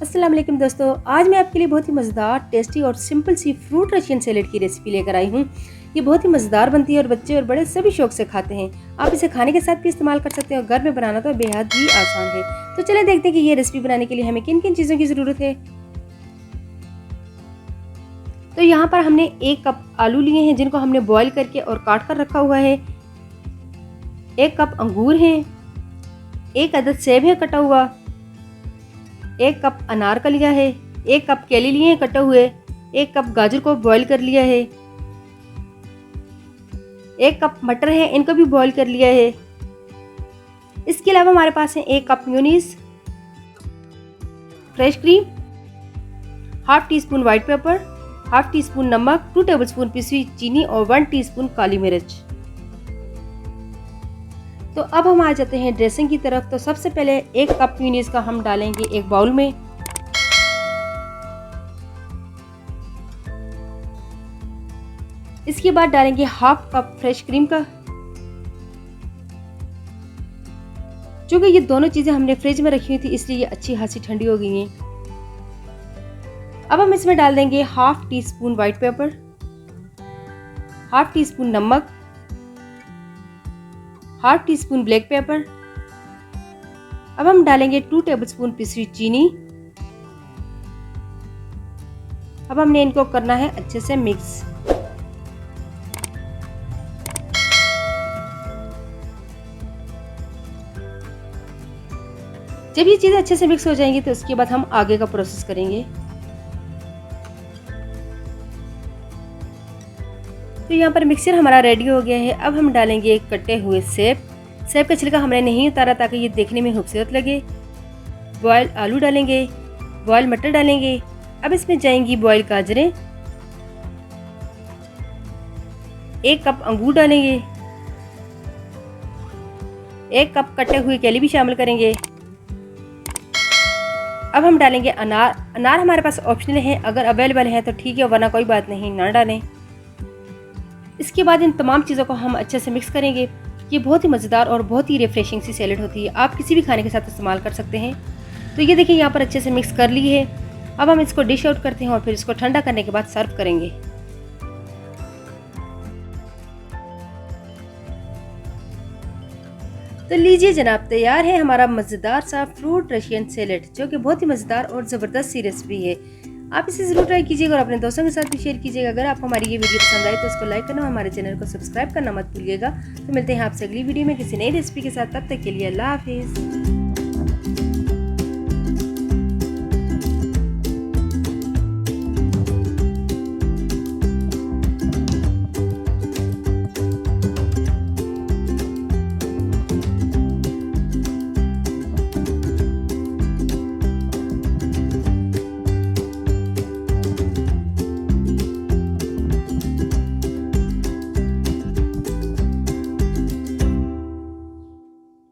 अस्सलाम वालेकुम दोस्तों, आज मैं आपके लिए बहुत ही मज़ेदार, टेस्टी और सिंपल सी फ्रूट रशियन सैलेड की रेसिपी लेकर आई हूँ। ये बहुत ही मज़ेदार बनती है और बच्चे और बड़े सभी शौक से खाते हैं। आप इसे खाने के साथ भी इस्तेमाल कर सकते हैं और घर में बनाना तो बेहद ही आसान है। तो चलें देखते हैं कि ये रेसिपी बनाने के लिए हमें किन किन चीज़ों की ज़रूरत है। तो यहाँ पर हमने 1 कप आलू लिए हैं जिनको हमने बॉईल करके और काट कर रखा हुआ है। 1 कप अंगूर हैं, 1 अदद सेब है कटा हुआ, 1 कप अनार का लिया है, 1 कप केले लिए हैं कटे हुए, 1 कप गाजर को बॉईल कर लिया है, 1 कप मटर है, इनको भी बॉईल कर लिया है। इसके अलावा हमारे पास है 1 cup mayonnaise, fresh cream, half teaspoon white pepper, half teaspoon नमक, 2 टेबलस्पून पिसी हुई चीनी और 1 टीस्पून काली मिर्च। तो अब हम आ जाते हैं ड्रेसिंग की तरफ। तो सबसे पहले 1 कप मेयोनीज का हम डालेंगे एक बाउल में। इसके बाद डालेंगे हाफ कप फ्रेश क्रीम का। क्योंकि ये दोनों चीजें हमने फ्रिज में रखी हुई थी इसलिए ये अच्छी खासी ठंडी हो गई हैं। अब हम इसमें डाल देंगे half teaspoon white pepper, half teaspoon नमक, half teaspoon black pepper. अब हम डालेंगे 2 टेबलस्पून पिसी हुई चीनी। अब हमने इनको करना है अच्छे से मिक्स। जब ये चीजें अच्छे से मिक्स हो जाएंगी तो उसके बाद हम आगे का प्रोसेस करेंगे। तो यहाँ पर मिक्सचर हमारा रेडी हो गया है। अब हम डालेंगे कटे हुए सेब। सेब का छिलका हमने नहीं उतारा ताकि ये देखने में खूबसूरत लगे। बॉयल आलू डालेंगे, बॉयल मटर डालेंगे। अब इसमें जाएंगी बॉयल गाजरें, 1 कप अंगूर डालेंगे, 1 कप कटे हुए केले भी शामिल करेंगे। अब हम डालेंगे अनार। अनार हमारे पास ऑप्शनल है, अगर अवेलेबल है तो ठीक है, वरना कोई बात नहीं, ना डालें। इसके बाद इन तमाम चीज़ों को हम अच्छे से मिक्स करेंगे। ये बहुत ही मज़ेदार और बहुत ही रिफ्रेशिंग सी सैलेड होती है, आप किसी भी खाने के साथ इस्तेमाल कर सकते हैं। तो ये देखिए यहाँ पर अच्छे से मिक्स कर ली है। अब हम इसको डिश आउट करते हैं और फिर इसको ठंडा करने के बाद सर्व करेंगे। तो लीजिए जनाब, तैयार है हमारा मज़ेदार सा फ्रूट रशियन सैलेड, जो कि बहुत ही मज़ेदार और ज़बरदस्त सी रेसिपी है। आप इसे ज़रूर ट्राई कीजिएगा और अपने दोस्तों के साथ भी शेयर कीजिएगा। अगर आपको हमारी ये वीडियो पसंद आए तो उसको लाइक करना और हमारे चैनल को सब्सक्राइब करना मत भूलिएगा। तो मिलते हैं आपसे अगली वीडियो में किसी नई रेसिपी के साथ। तब तक के लिए अल्लाह हाफिज़।